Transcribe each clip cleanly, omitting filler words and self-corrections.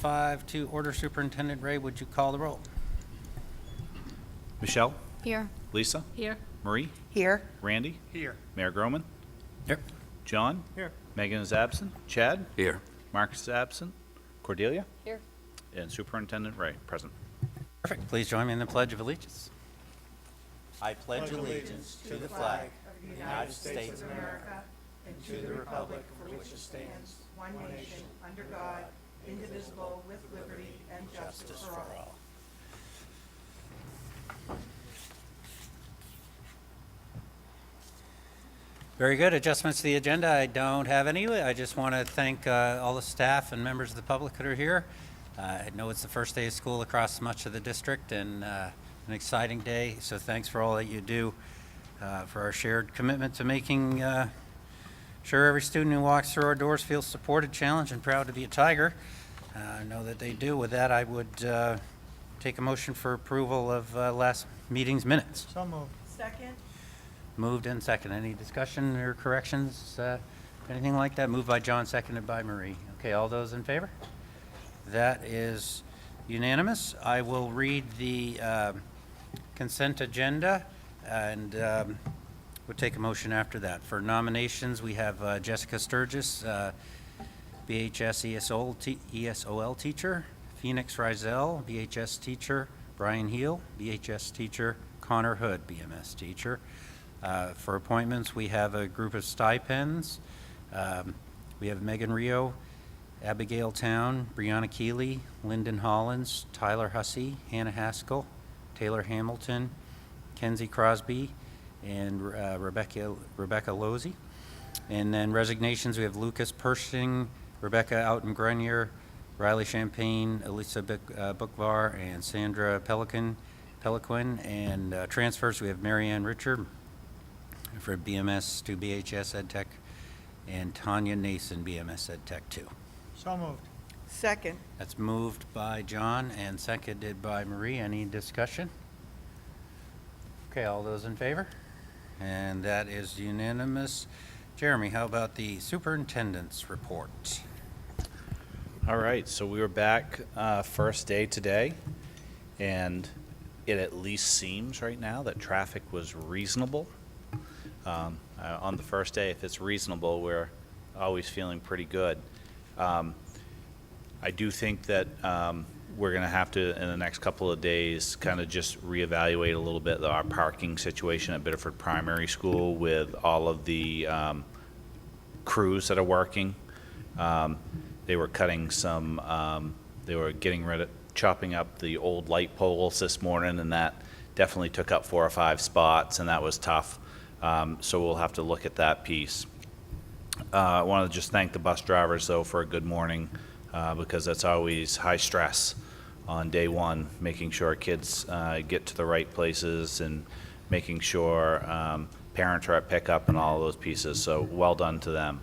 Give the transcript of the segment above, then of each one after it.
5 to order. Superintendent Ray, would you call the roll? Michelle? Here. Lisa? Here. Marie? Here. Randy? Here. Mayor Groman? Here. John? Here. Megan is absent. Chad? Here. Marcus is absent. Cordelia? Here. And Superintendent Ray, present. Perfect. Please join me in the Pledge of Allegiance. I pledge allegiance to the flag of the United States of America and to the republic for which it stands, one nation, under God, indivisible, with liberty and justice for all. Very good. Adjustments to the agenda. I don't have any. I just want to thank all the staff and members of the public that are here. I know it's the first day of school across much of the district and an exciting day. So thanks for all that you do for our shared commitment to making sure every student who walks through our doors feels supported, challenged, and proud to be a Tiger. I know that they do. With that, I would take a motion for approval of last meeting's minutes. So moved. Second. Moved and second. Any discussion or corrections? Anything like that? Moved by John, seconded by Marie. Okay, all those in favor? That is unanimous. I will read the consent agenda and we'll take a motion after that. For nominations, we have Jessica Sturgis, BHS ESOL teacher, Phoenix Rizel, BHS teacher, Brian Heel, BHS teacher, Connor Hood, BMS teacher. For appointments, we have a group of stipends. We have Megan Rio, Abigail Town, Brianna Keeley, Lyndon Hollins, Tyler Hussey, Hannah Haskell, Taylor Hamilton, Kenzie Crosby, and Rebecca Losey. And then resignations, we have Lucas Pershing, Rebecca Outen-Grenier, Riley Champagne, Elisa Bookvar, and Sandra Peliquin. And transfers, we have Marianne Richard for BMS to BHS EdTech, and Tanya Nason, BMS EdTech 2. So moved. Second. That's moved by John and seconded by Marie. Any discussion? Okay, all those in favor? And that is unanimous. Jeremy, how about the superintendent's report? All right, so we were back first day today, and it at least seems right now that traffic was reasonable. On the first day, if it's reasonable, we're always feeling pretty good. I do think that we're going to have to, in the next couple of days, kind of just reevaluate a little bit our parking situation at Biddeford Primary School with all of the crews that are working. They were cutting some, they were getting rid of, chopping up the old light poles this morning, and that definitely took up 4 or 5 spots, and that was tough. So we'll have to look at that piece. I want to just thank the bus drivers, though, for a good morning, because that's always high stress on day one, making sure kids get to the right places and making sure parents are at pickup and all of those pieces. So well done to them.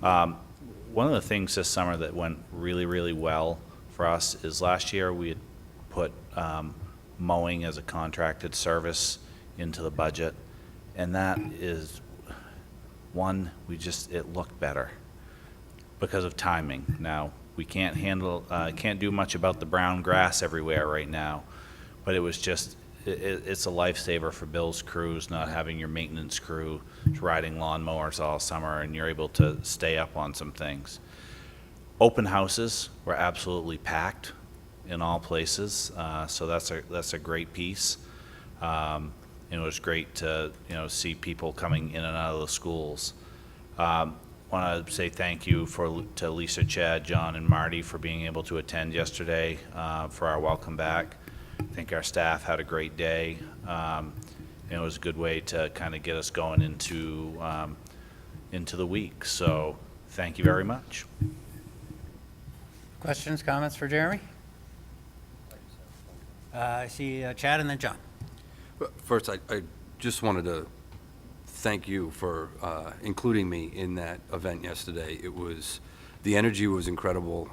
One of the things this summer that went really, really well for us is last year we had put mowing as a contracted service into the budget, and that is one, it looked better because of timing. Now we can't do much about the brown grass everywhere right now, but it was just it's a lifesaver for Bill's crews, not having your maintenance crew riding lawnmowers all summer, and you're able to stay up on some things. Open houses were absolutely packed in all places, so that's a great piece. And it was great to see people coming in and out of the schools. Want to say thank you to Lisa, Chad, John, and Marty for being able to attend yesterday for our welcome back. I think our staff had a great day, and it was a good way to kind of get us going into the week. So thank you very much. Questions, comments for Jeremy? I see Chad and then John. First, I just wanted to thank you for including me in that event yesterday. The energy was incredible.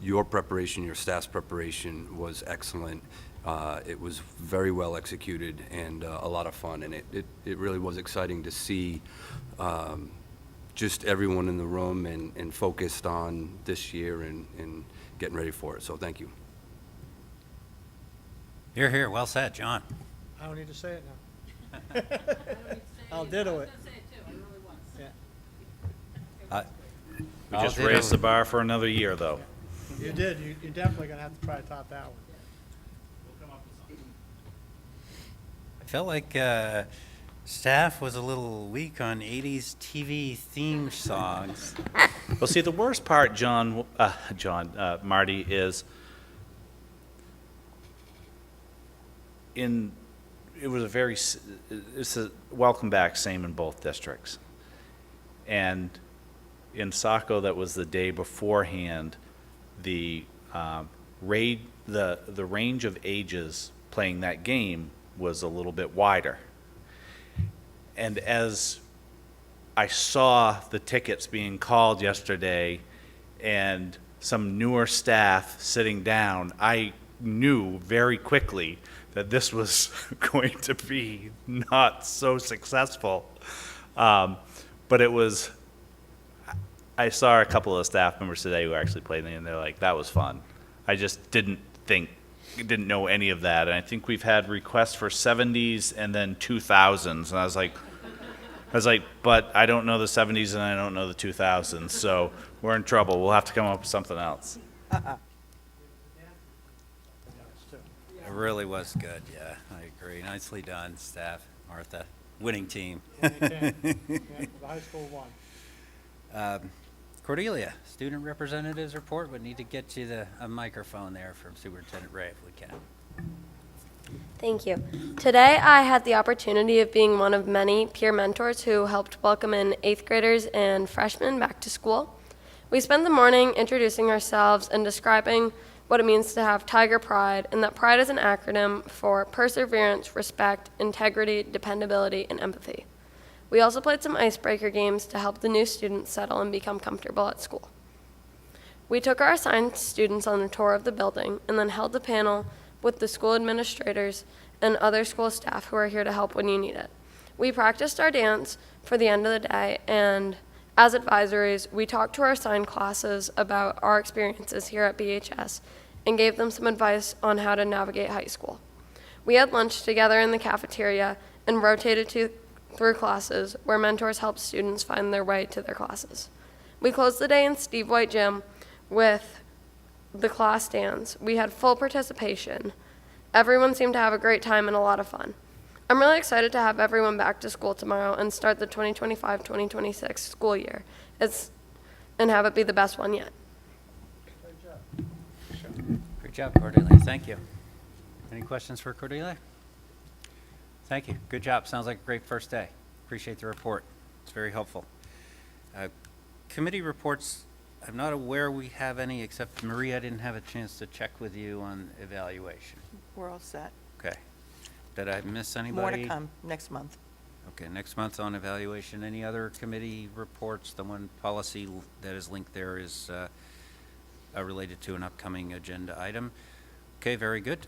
Your preparation, your staff's preparation was excellent. It was very well executed and a lot of fun, and it really was exciting to see just everyone in the room and focused on this year and getting ready for it. So thank you. Here, here, well said, John. I don't need to say it now. I'll ditto it. Yeah. We I'll just ditto raised the it. bar for another year, though. You did. You're definitely gonna have to try to top that one. I felt like staff was a little weak on 80s TV theme songs. Well, see, the worst part, Marty, is it's a welcome back, same in both districts. And in Saco, that was the day beforehand, the range of ages playing that game was a little bit wider. And as I saw the tickets being called yesterday and some newer staff sitting down, I knew very quickly that this was going to be not so successful. But it was, I saw a couple of staff members today who actually played it, and they're like, that was fun. I just didn't know any of that. And I think we've had requests for 70s and then 2000s. And I was like, but I don't know the 70s and I don't know the 2000s. So we're in trouble. We'll have to come up with something else. It really was good, yeah, I agree. Nicely done, staff, Martha. Winning team. Yeah, you can. Yeah, the high school won. Cordelia, student representatives report. We need to get you a microphone there from Superintendent Ray if we can. Thank you. Today I had the opportunity of being one of many peer mentors who helped welcome in 8th graders and freshmen back to school. We spent the morning introducing ourselves and describing what it means to have Tiger Pride, and that pride is an acronym for perseverance, respect, integrity, dependability, and empathy. We also played some icebreaker games to help the new students settle and become comfortable at school. We took our assigned students on a tour of the building and then held a panel with the school administrators and other school staff who are here to help when you need it. We practiced our dance for the end of the day, and as advisories, we talked to our assigned classes about our experiences here at BHS and gave them some advice on how to navigate high school. We had lunch together in the cafeteria and rotated through classes where mentors helped students find their way to their classes. We closed the day in Steve White Gym with the class dance. We had full participation. Everyone seemed to have a great time and a lot of fun. I'm really excited to have everyone back to school tomorrow and start the 2025-2026 school year and have it be the best one yet. Great job, Cordelia, thank you. Any questions for Cordelia? Thank you, good job. Sounds like a great first day. Appreciate the report, it's very helpful. Committee reports, I'm not aware we have any, except Maria, I didn't have a chance to check with you on evaluation. We're all set. Okay. Did I miss anybody? More to come next month. Okay, next month on evaluation. Any other committee reports? The one policy that is linked there is related to an upcoming agenda item. Okay, very good.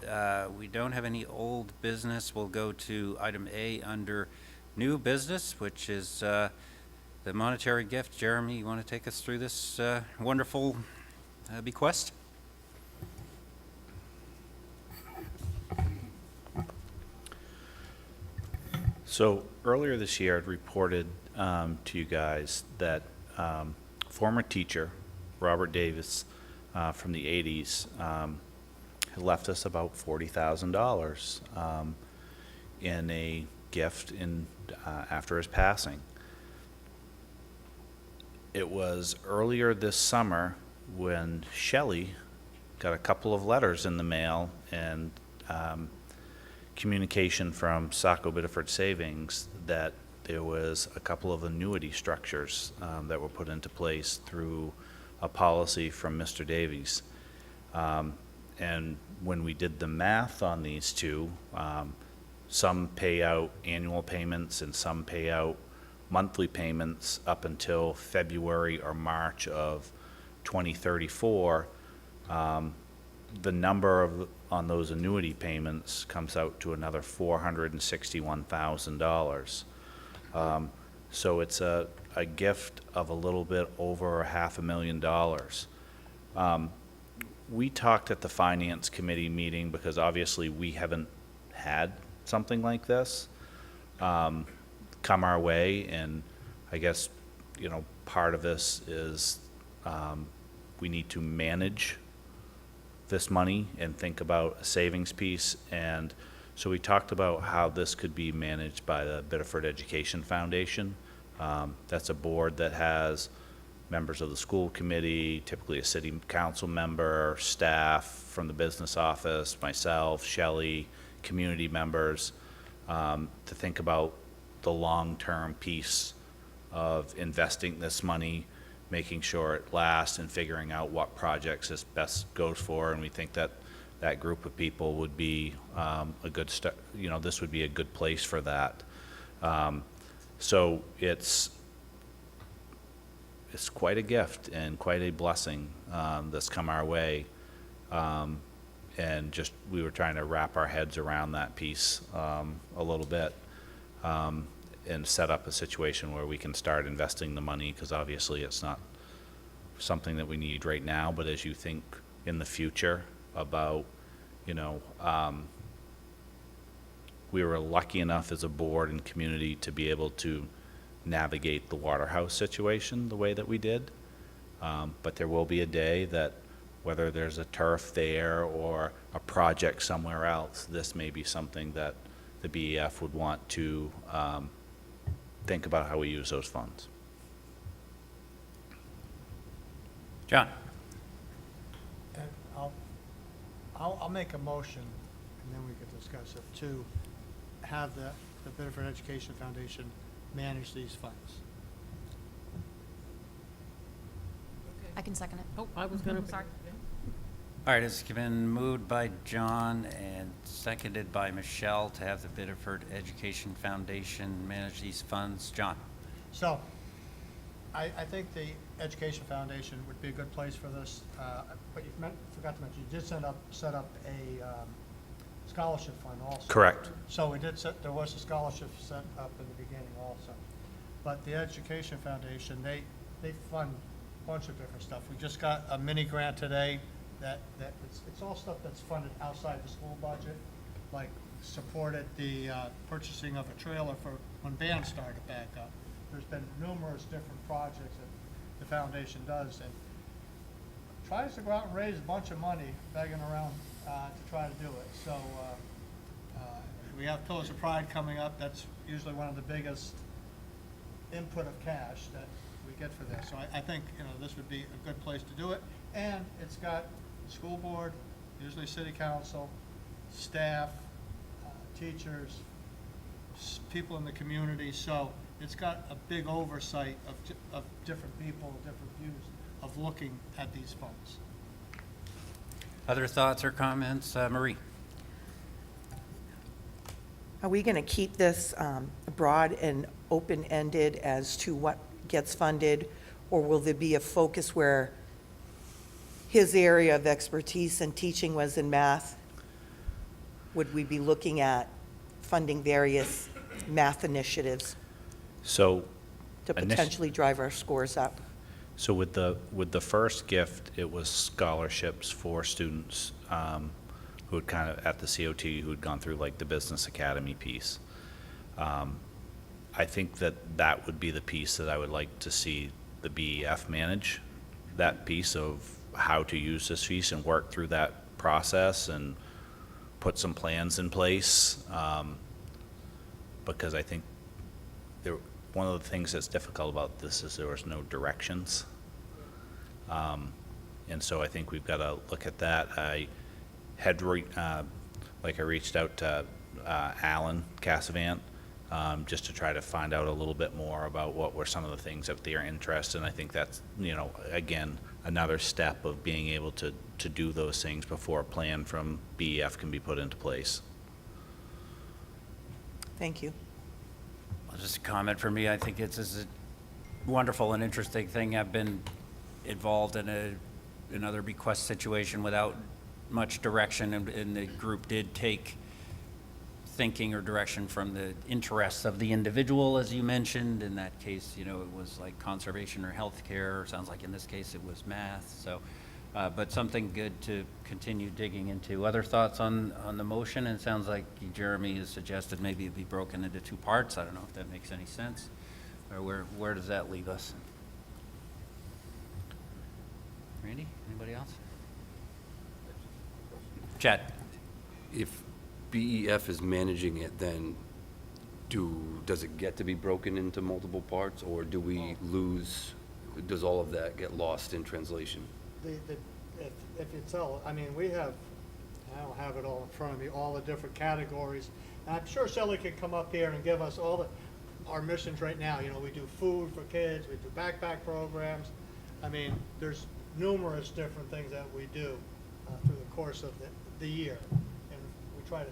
We don't have any old business. We'll go to item A under new business, which is the monetary gift. Jeremy, you want to take us through this wonderful bequest? So earlier this year, I'd reported to you guys that former teacher Robert Davis from the 80s had left us about $40,000 in a gift after his passing. It was earlier this summer when Shelley got a couple of letters in the mail and communication from Saco Biddeford Savings that there was a couple of annuity structures that were put into place through a policy from Mr. Davies. And when we did the math on these two, some pay out annual payments and some pay out monthly payments up until February or March of 2034. The number on those annuity payments comes out to another $461,000. So it's a gift of a little bit over $500,000. we talked at the finance committee meeting, because obviously we haven't had something like this come our way, and I guess, you know, part of this is we need to manage this money and think about a savings piece. And so we talked about how this could be managed by the Biddeford Education Foundation. That's a board that has members of the school committee, typically a city council member, staff from the business office, myself, Shelley, community members, to think about the long-term piece of investing this money, making sure it lasts, and figuring out what projects this best goes for. And we think that that group of people would be a good start. You know, this would be a good place for that. So it's quite a gift and quite a blessing that's come our way. And just, we were trying to wrap our heads around that piece a little bit, and set up a situation where we can start investing the money, because obviously it's not something that we need right now, but as you think in the future about, you know, we were lucky enough as a board and community to be able to navigate the Waterhouse situation the way that we did. But there will be a day that, whether there's a turf there or a project somewhere else, this may be something that the BEF would want to think about how we use those funds. John? And I'll make a motion, and then we can discuss it, to have the Biddeford Education Foundation manage these funds. I can second it. Oh, I was gonna. Sorry. All right, it's been moved by John and seconded by Michelle to have the Biddeford Education Foundation manage these funds. John? So, I think the Education Foundation would be a good place for this, but you forgot to mention, you did set up a scholarship fund also. Correct. So we did there was a scholarship set up in the beginning also. But the Education Foundation, they fund a bunch of different stuff. We just got a mini grant today that it's all stuff that's funded outside the school budget, like supported the purchasing of a trailer for when bands started back up. There's been numerous different projects that the foundation does, and tries to go out and raise a bunch of money, begging around to try to do it. So we have Pillars of Pride coming up. That's usually one of the biggest input of cash that we get for this. So I think, you know, this would be a good place to do it. And it's got the school board, usually city council, staff, teachers, people in the community. So it's got a big oversight of different people, different views of looking at these funds. Other thoughts or comments? Marie? Are we going to keep this broad and open-ended as to what gets funded, or will there be a focus where his area of expertise and teaching was in math? Would we be looking at funding various math initiatives So to potentially drive our scores up? So with the first gift, it was scholarships for students who had kind of, at the COT, who had gone through like the business academy piece. I think that would be the piece that I would like to see the BEF manage, that piece of how to use this piece and work through that process and put some plans in place. Because I think one of the things that's difficult about this is there was no directions. And so I think we've got to look at that. I had, I reached out to Alan Cassavant just to try to find out a little bit more about what were some of the things of their interest. And I think that's, you know, again, another step of being able to do those things before a plan from BEF can be put into place. Thank you. Well, just a comment for me. I think it's a wonderful and interesting thing. I've been involved in another bequest situation without much direction, and the group did take thinking or direction from the interests of the individual, as you mentioned. In that case, you know, it was like conservation or healthcare. Sounds like in this case it was math. So but something good to continue digging into. Other thoughts on the motion? And it sounds like Jeremy has suggested maybe it be broken into two parts. I don't know if that makes any sense, or where does that leave us? Randy, anybody else? Chad? If BEF is managing it, then does it get to be broken into multiple parts, or do we lose, does all of that get lost in translation? If you tell, I mean, we have, I don't have it all in front of me, all the different categories. And I'm sure Shelley can come up here and give us all our missions right now. You know, we do food for kids, we do backpack programs. I mean, there's numerous different things that we do through the course of the year. And we try to,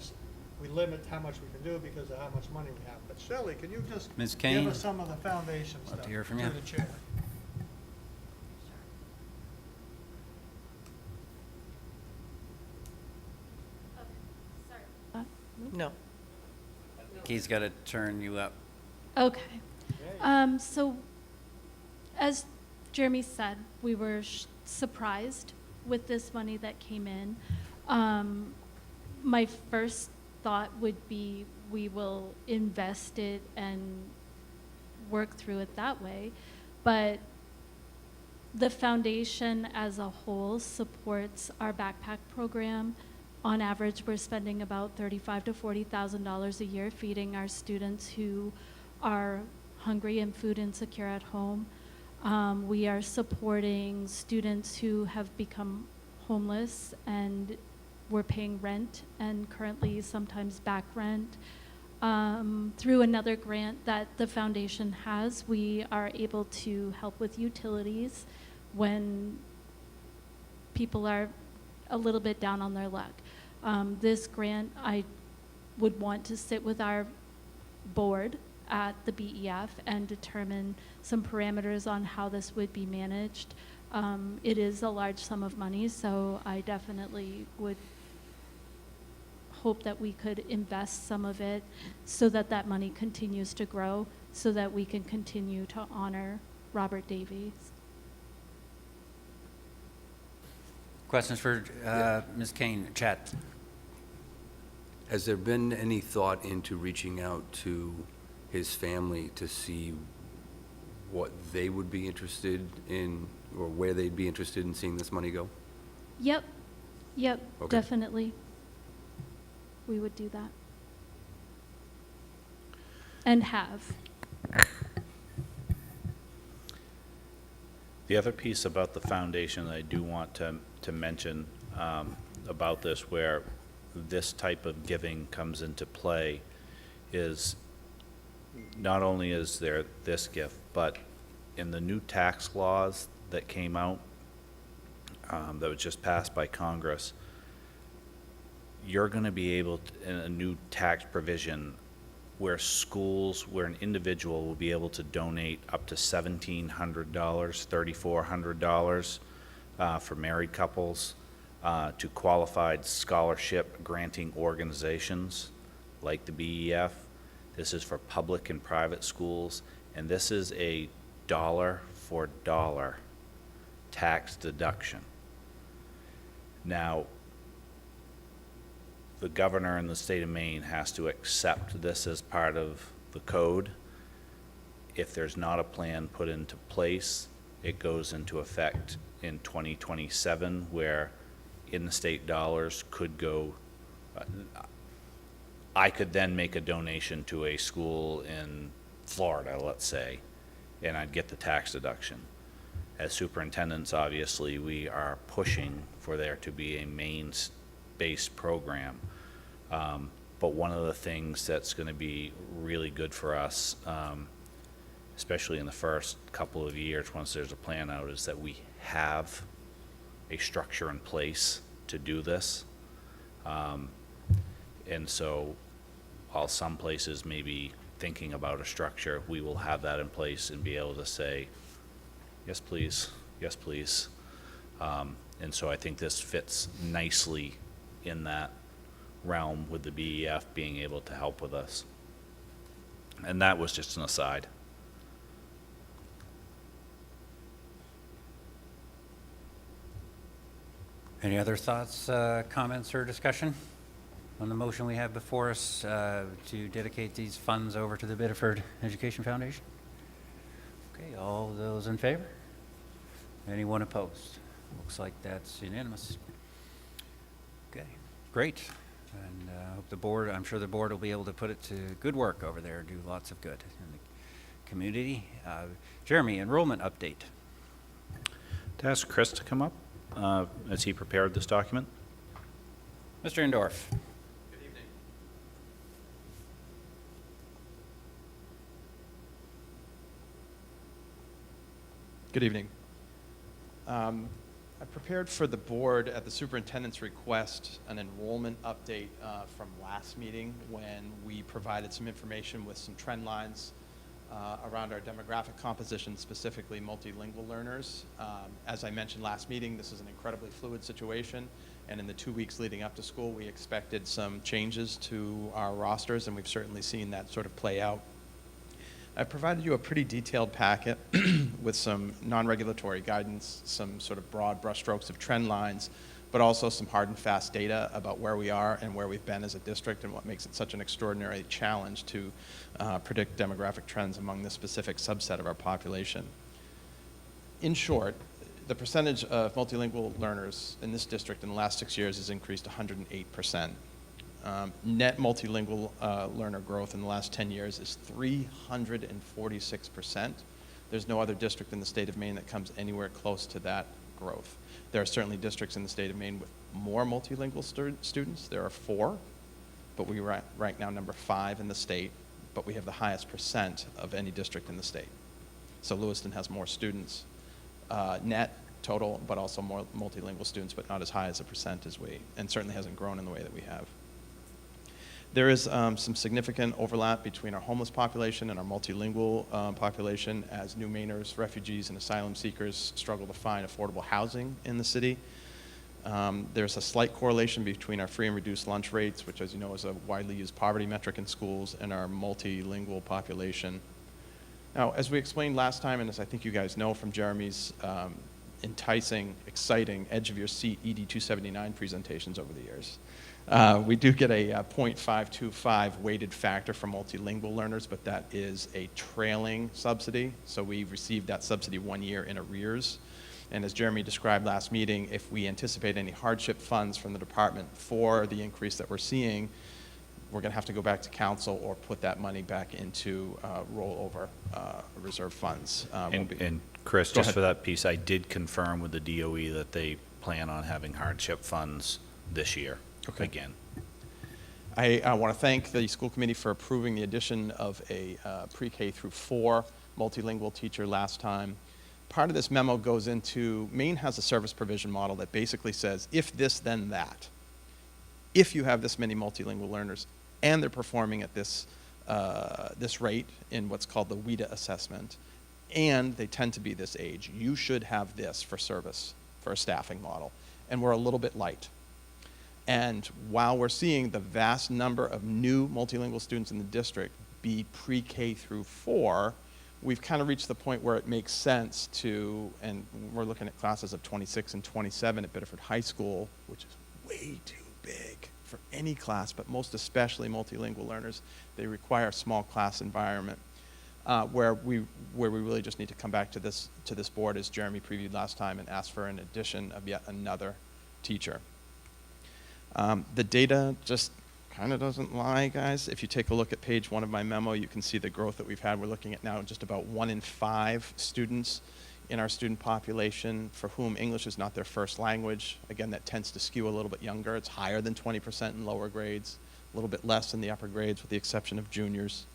we limit how much we can do because of how much money we have. But Shelley, can you just Ms. give Kane? us some of the foundation Love to stuff hear from through you. the chair? No. He's got to turn you up. Okay. So, as Jeremy said, we were surprised with this money that came in. My first thought would be we will invest it and work through it that way. But the foundation as a whole supports our backpack program. On average, we're spending about $35,000 to $40,000 a year feeding our students who are hungry and food insecure at home. We are supporting students who have become homeless and we're paying rent and currently sometimes back rent. Through another grant that the foundation has, we are able to help with utilities when people are a little bit down on their luck. This grant, I would want to sit with our board at the BEF and determine some parameters on how this would be managed. It is a large sum of money, so I definitely would hope that we could invest some of it so that that money continues to grow, so that we can continue to honor Robert Davies. Questions for Ms. Kane? Chat. Has there been any thought into reaching out to his family to see what they would be interested in, or where they'd be interested in seeing this money go? Yep, Okay. definitely. We would do that. And have. The other piece about the foundation that I do want to mention about this, where this type of giving comes into play, is not only is there this gift, but in the new tax laws that came out, that was just passed by Congress, you're going to be able to, in a new tax provision, where schools, where an individual will be able to donate up to $1,700, $3,400 for married couples to qualified scholarship granting organizations like the BEF. This is for public and private schools, and this is a dollar for dollar tax deduction. Now, the governor in the state of Maine has to accept this as part of the code. If there's not a plan put into place, it goes into effect in 2027, where in-state dollars could go, I could then make a donation to a school in Florida, let's say, and I'd get the tax deduction. As superintendents, obviously, we are pushing for there to be a Maine-based program. But one of the things that's going to be really good for us, especially in the first couple of years once there's a plan out, is that we have a structure in place to do this. And so while some places may be thinking about a structure, we will have that in place and be able to say, yes, please, yes, please. And so I think this fits nicely in that realm with the BEF being able to help with us. And that was just an aside. Any other thoughts, comments, or discussion on the motion we have before us to dedicate these funds over to the Biddeford Education Foundation? Okay, all those in favor? Anyone opposed? Looks like that's unanimous. Okay, great. And hope the board, I'm sure the board will be able to put it to good work over there, do lots of good in the community. Jeremy, enrollment update. To ask Chris to come up as he prepared this document. Mr. Indorf. Good evening. I prepared for the board at the superintendent's request an enrollment update from last meeting when we provided some information with some trend lines around our demographic composition, specifically multilingual learners. As I mentioned last meeting, this is an incredibly fluid situation, and in the 2 weeks leading up to school, we expected some changes to our rosters, and we've certainly seen that sort of play out. I provided you a pretty detailed packet with some non-regulatory guidance, some sort of broad brushstrokes of trend lines, but also some hard and fast data about where we are and where we've been as a district and what makes it such an extraordinary challenge to predict demographic trends among this specific subset of our population. In short, the percentage of multilingual learners in this district in the last 6 years has increased 108%. Net multilingual learner growth in the last 10 years is 346%. There's no other district in the state of Maine that comes anywhere close to that growth. There are certainly districts in the state of Maine with more multilingual students. There are 4, but we rank now number 5 in the state, but we have the highest percent of any district in the state. So Lewiston has more students net total, but also more multilingual students, but not as high as a percent as we, and certainly hasn't grown in the way that we have. There is some significant overlap between our homeless population and our multilingual population as new Mainers, refugees, and asylum seekers struggle to find affordable housing in the city. There's a slight correlation between our free and reduced lunch rates, which, as you know, is a widely used poverty metric in schools, and our multilingual population. Now, as we explained last time, and as I think you guys know from Jeremy's enticing, exciting, edge-of-your-seat ED 279 presentations over the years, we do get a 0.525 weighted factor for multilingual learners, but that is a trailing subsidy. So we received that subsidy 1 year in arrears. And as Jeremy described last meeting, if we anticipate any hardship funds from the department for the increase that we're seeing, we're going to have to go back to council or put that money back into rollover reserve funds. And Chris, Go just ahead. for that piece, I did confirm with the DOE that they plan on having hardship funds this year. Okay. Again. I want to thank the school committee for approving the addition of a pre-K through 4 multilingual teacher last time. Part of this memo goes into, Maine has a service provision model that basically says, if this, then that. If you have this many multilingual learners and they're performing at this rate in what's called the WIDA assessment, and they tend to be this age, you should have this for service, for a staffing model. And we're a little bit light. And while we're seeing the vast number of new multilingual students in the district be pre-K through 4, we've kind of reached the point where it makes sense to, and we're looking at classes of 26 and 27 at Biddeford High School, which is way too big for any class, but most especially multilingual learners. They require a small class environment where we really just need to come back to this board, as Jeremy previewed last time, and ask for an addition of yet another teacher. The data just kind of doesn't lie, guys. If you take a look at page 1 of my memo, you can see the growth that we've had. We're looking at now just about 1 in 5 students in our student population for whom English is not their first language. Again, that tends to skew a little bit younger. It's higher than 20% in lower grades, a little bit less in the upper grades with the exception of juniors.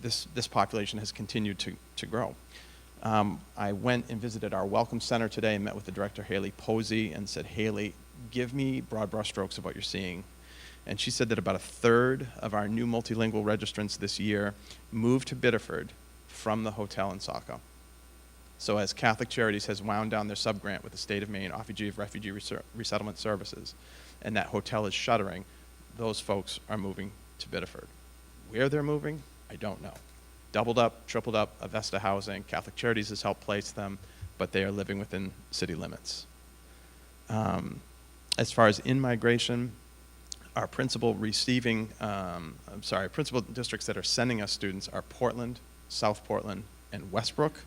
This population has continued to grow. I went and visited our Welcome Center today and met with the director, Haley Posey, and said, Haley, give me broad brushstrokes of what you're seeing. And she said that about 1/3 of our new multilingual registrants this year moved to Biddeford from the hotel in Saco. So as Catholic Charities has wound down their subgrant with the state of Maine, Refugee Resettlement Services, and that hotel is shuttering, those folks are moving to Biddeford. Where they're moving, I don't know. Doubled up, tripled up, Avesta Housing, Catholic Charities has helped place them. but they are living within city limits. As far as in-migration, our principal principal districts that are sending us students are Portland, South Portland, and Westbrook.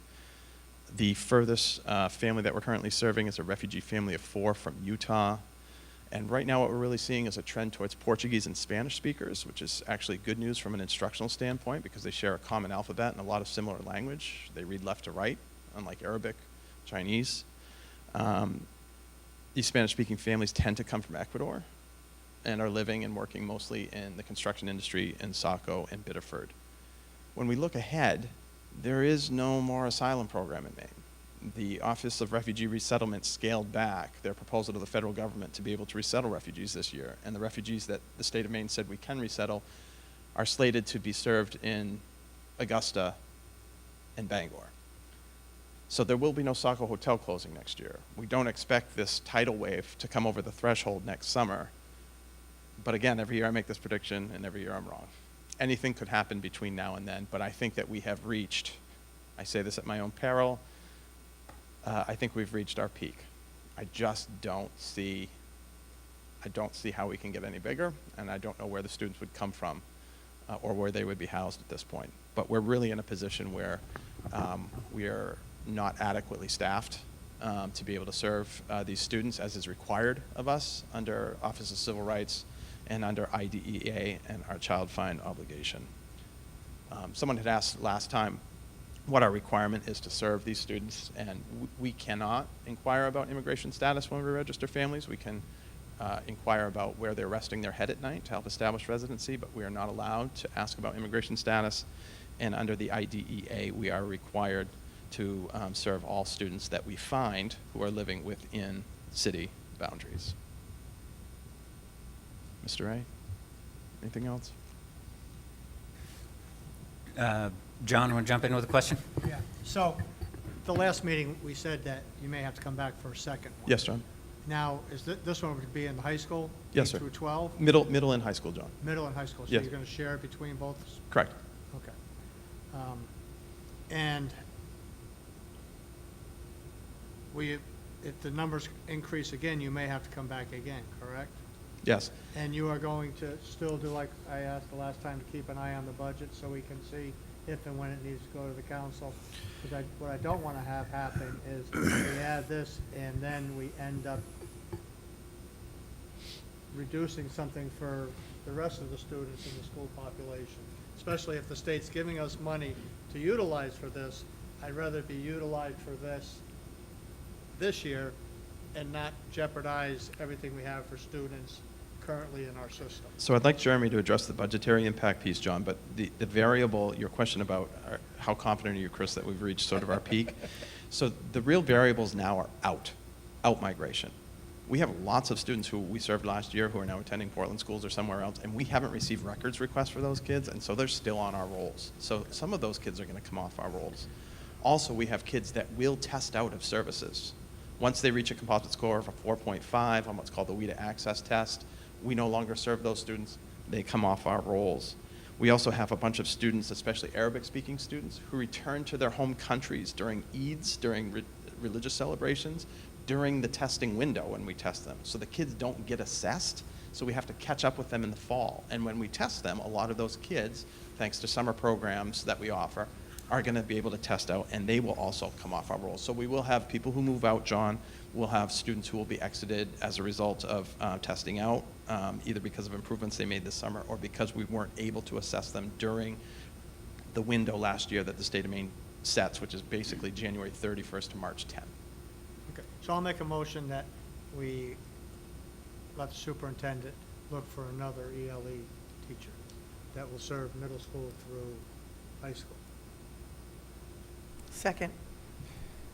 The furthest family that we're currently serving is a refugee family of 4 from Utah. And right now what we're really seeing is a trend towards Portuguese and Spanish speakers, which is actually good news from an instructional standpoint because they share a common alphabet and a lot of similar language. They read left to right, unlike Arabic, Chinese. These Spanish-speaking families tend to come from Ecuador and are living and working mostly in the construction industry in Saco and Biddeford. When we look ahead, there is no more asylum program in Maine. The Office of Refugee Resettlement scaled back their proposal to the federal government to be able to resettle refugees this year, and the refugees that the state of Maine said we can resettle are slated to be served in Augusta and Bangor. So there will be no Saco Hotel closing next year. We don't expect this tidal wave to come over the threshold next summer. But again, every year I make this prediction, and every year I'm wrong. Anything could happen between now and then, but I think that we have reached, I say this at my own peril, I think we've reached our peak. I just don't see how we can get any bigger, and I don't know where the students would come from or where they would be housed at this point. But we're really in a position where we are not adequately staffed to be able to serve these students as is required of us under Office of Civil Rights and under IDEA and our child fine obligation. Someone had asked last time what our requirement is to serve these students, and we cannot inquire about immigration status when we register families. We can inquire about where they're resting their head at night to help establish residency, but we are not allowed to ask about immigration status. And under the IDEA, we are required to serve all students that we find who are living within city boundaries. Mr. A, anything else? John, want to jump in with a question? Yeah, so, the last meeting, we said that you may have to come back for a second one. Yes, John. Now, is this one would be in the high school? Yes, K sir. through 12? Middle and high school, John. Middle and high school, so Yes. you're going to share between both? Correct. Okay. And if the numbers increase again, you may have to come back again, correct? Yes. And you are going to still do like I asked the last time, to keep an eye on the budget so we can see if and when it needs to go to the council? Because what I don't want to have happen is we add this and then we end up reducing something for the rest of the students in the school population, especially if the state's giving us money to utilize for this. I'd rather it be utilized for this year and not jeopardize everything we have for students currently in our system. So I'd like Jeremy to address the budgetary impact piece, John, but the variable, your question about how confident are you, Chris, that we've reached sort of our peak? So the real variables now are out migration. We have lots of students who we served last year who are now attending Portland schools or somewhere else, and we haven't received records requests for those kids, and so they're still on our rolls. So some of those kids are going to come off our rolls. Also, we have kids that will test out of services. Once they reach a composite score of a 4.5 on what's called the WIDA access test, we no longer serve those students. They come off our rolls. We also have a bunch of students, especially Arabic-speaking students, who return to their home countries during Eids, during religious celebrations, during the testing window when we test them. So the kids don't get assessed, so we have to catch up with them in the fall. And when we test them, a lot of those kids, thanks to summer programs that we offer, are going to be able to test out, and they will also come off our rolls. So we will have people who move out, John. We'll have students who will be exited as a result of testing out, either because of improvements they made this summer or because we weren't able to assess them during the window last year that the state of Maine sets, which is basically January 31st to March 10th. Okay, so I'll make a motion that we let the superintendent look for another ELE teacher that will serve middle school through high school. Second.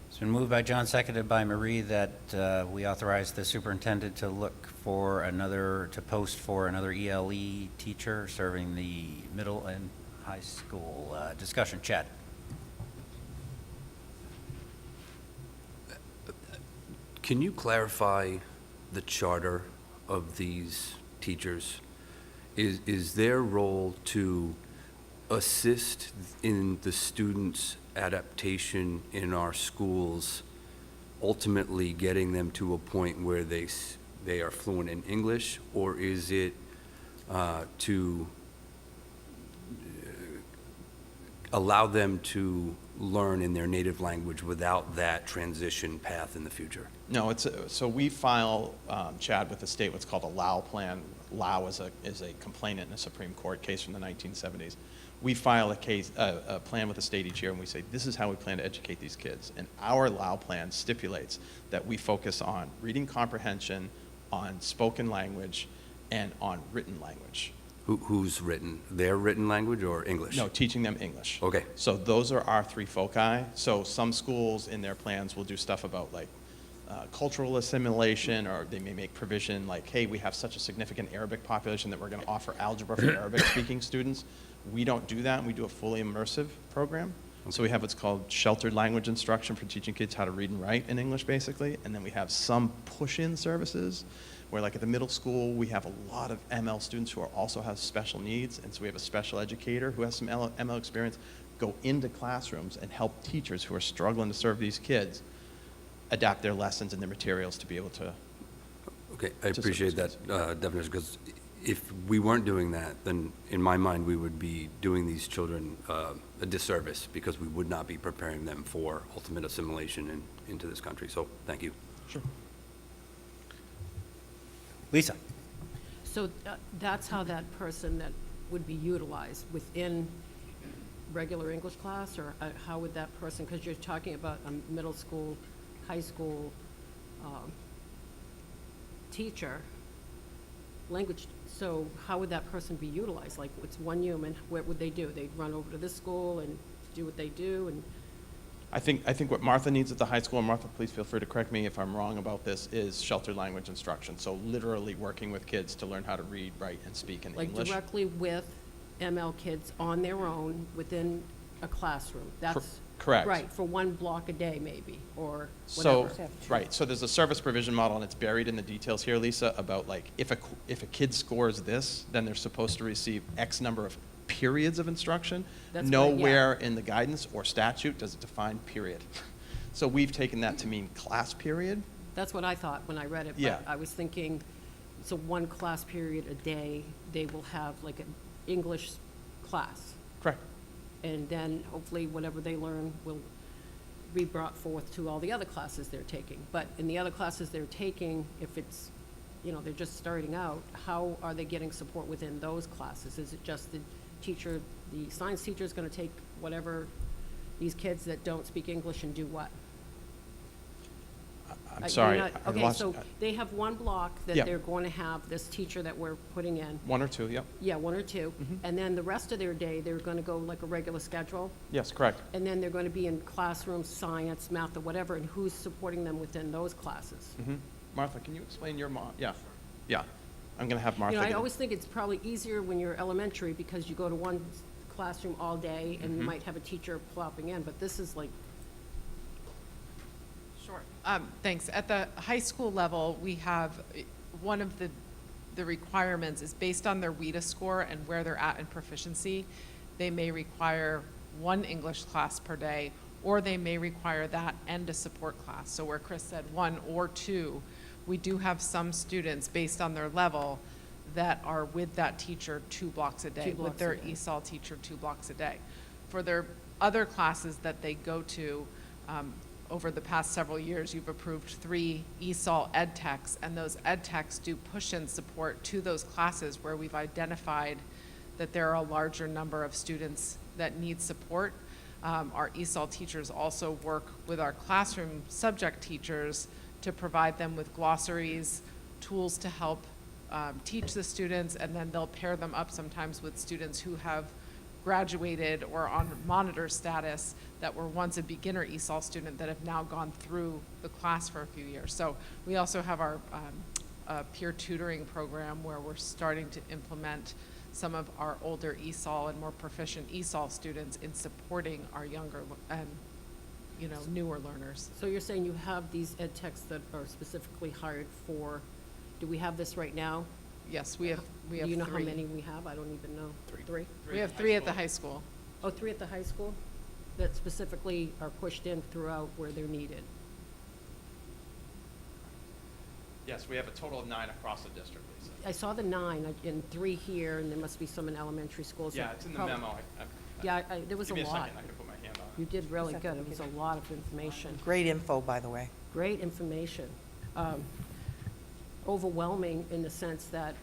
It's been moved by John, seconded by Marie, that we authorize the superintendent to look for to post for another ELE teacher serving the middle and high school. Discussion, Chad. Can you clarify the charter of these teachers? Is their role to assist in the students' adaptation in our schools ultimately getting them to a point where they are fluent in English, or is it to allow them to learn in their native language without that transition path in the future? No, so we file, Chad, with the state what's called a LAO plan. LAO is a complainant in a Supreme Court case from the 1970s. We file a plan with the state each year, and we say, this is how we plan to educate these kids. And our LAO plan stipulates that we focus on reading comprehension, on spoken language, and on written language. Who's written? Their written language or English? No, teaching them English. Okay. So those are our three foci. So some schools in their plans will do stuff about like cultural assimilation, or they may make provision like, hey, we have such a significant Arabic population that we're going to offer algebra for Arabic-speaking students. We don't do that. We do a fully immersive program. So we have what's called sheltered language instruction for teaching kids how to read and write in English, basically. And then we have some push-in services where, like at the middle school, we have a lot of ML students who also have special needs. And so we have a special educator who has some ML experience go into classrooms and help teachers who are struggling to serve these kids adapt their lessons and their materials to be able to. Okay, I to appreciate serve that definition, because if we weren't doing that, then in my mind, we would be doing these children a disservice, because we would not be preparing them for ultimate assimilation into this country. So, thank you. Sure. Lisa? So that's how that person that would be utilized within regular English class, or how would that person, because you're talking about a middle school, high school teacher, language, so how would that person be utilized? Like, it's one human, what would they do? They'd run over to this school and do what they do, and I think what Martha needs at the high school, and Martha, please feel free to correct me if I'm wrong about this, is sheltered language instruction. So literally working with kids to learn how to read, write, and speak in like English. directly with ML kids on their own within a classroom. That's correct. right, for one block a day maybe, or So, whatever. right, so there's a service provision model, and it's buried in the details here, Lisa, about like, if a kid scores this, then they're supposed to receive X number of periods of instruction. That's right, yeah. Nowhere in the guidance or statute does it define period. So we've taken that to mean class period. That's what I thought when I read it. Yeah. But I was thinking, so one class period a day, they will have like an English class. Correct. And then hopefully whatever they learn will be brought forth to all the other classes they're taking. But in the other classes they're taking, if it's, they're just starting out, how are they getting support within those classes? Is it just the teacher, the science teacher is going to take whatever, these kids that don't speak English, and do what? I'm sorry. You're not- I Okay, lost- so they have one block that Yeah. they're going to have this teacher that we're putting in. One or two, yep. Yeah, one or two. Mm-hmm. And then the rest of their day, they're going to go like a regular schedule. Yes, correct. And then they're going to be in classroom, science, math, or whatever, and who's supporting them within those classes? Mhm. Martha, can you explain your Yeah, yeah. I'm going to have Martha. I get it. always think it's probably easier when you're elementary, because you go to one classroom all day, and you might have a teacher plopping in, but this is like, Sure. Thanks. At the high school level, we have, one of the requirements is based on their WIDA score and where they're at in proficiency. They may require one English class per day, or they may require that and a support class. So where Chris said one or two, we do have some students, based on their level, that are with that teacher 2 blocks a day, 2 with blocks a their day. ESOL teacher 2 blocks a day. For their other classes that they go to, over the past several years, you've approved 3 ESOL ed techs, and those ed techs do push-in support to those classes where we've identified that there are a larger number of students that need support. Our ESOL teachers also work with our classroom subject teachers to provide them with glossaries, tools to help teach the students, and then they'll pair them up sometimes with students who have graduated or on monitor status that were once a beginner ESOL student that have now gone through the class for a few years. So we also have our peer tutoring program where we're starting to implement some of our older ESOL and more proficient ESOL students in supporting our younger and newer learners. so you're saying you have these ed techs that are specifically hired for, do we have this right now? Yes, we have Do you know how 3. many we have? I don't even know. 3? We have 3 at the high school. Oh, 3 at the high school that specifically are pushed in throughout where they're needed? Yes, we have a total of 9 across the district, Lisa. I saw the 9 and 3 here, and there must be some in elementary schools. Yeah, it's in the Probably- memo. Yeah, there was a Give me a lot. second, I can put my hand on it. You did really good. It was a lot of information. Great info, by the way. Great information. Overwhelming in the sense that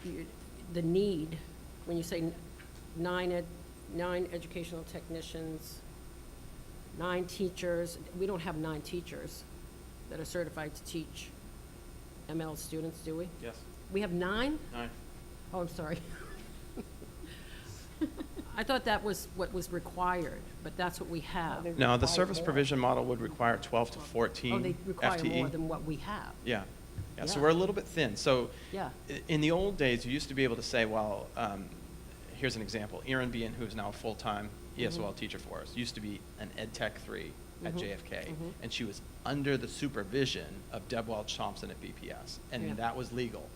the need, when you say 9 educational technicians, 9 teachers, we don't have 9 teachers that are certified to teach ML students, do we? Yes, We have 9? 9. Oh, I'm sorry. I thought that was what was required, but that's what we have. They No, the require service more. provision model would require 12 to 14 Oh, they require FTE. more than what we have. Yeah, yeah, so Yeah. we're a little bit thin. So Yeah. in the old days, you used to be able to say, well, here's an example. Erin Bean, who's now a full-time ESOL teacher for us, used to be an Ed Tech 3 at JFK, and she was under the supervision of Deb Welch Thompson at BPS, and Yeah. that was legal.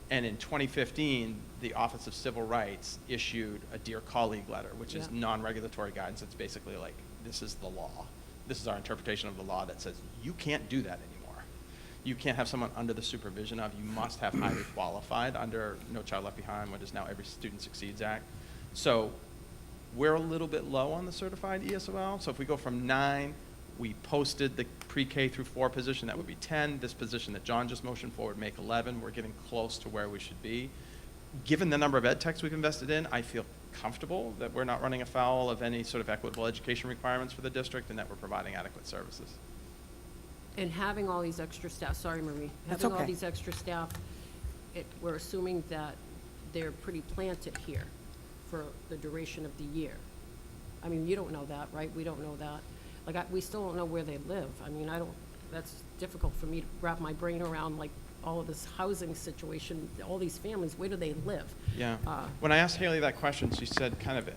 And in 2015, the Office of Civil Rights issued a Dear Colleague letter, which is Yeah. non-regulatory guidance. It's basically like, this is the law. This is our interpretation of the law that says, you can't do that anymore. You can't have someone under the supervision of, you must have highly qualified under No Child Left Behind, what is now Every Student Succeeds Act. So we're a little bit low on the certified ESOL. So if we go from 9, we posted the pre-K through 4 position, that would be 10. This position that John just motioned for would make 11. We're getting close to where we should be. Given the number of ed techs we've invested in, I feel comfortable that we're not running afoul of any sort of equitable education requirements for the district and that we're providing adequate services. And having all these extra staff, sorry, Marie. That's Having all okay. these extra staff, we're assuming that they're pretty planted here for the duration of the year. I mean, you don't know that, right? We don't know that. Like, we still don't know where they live. I mean, that's difficult for me to wrap my brain around, like, all of this housing situation, all these families, where do they live? Yeah. Uh, When I asked Haley that question, she said kind of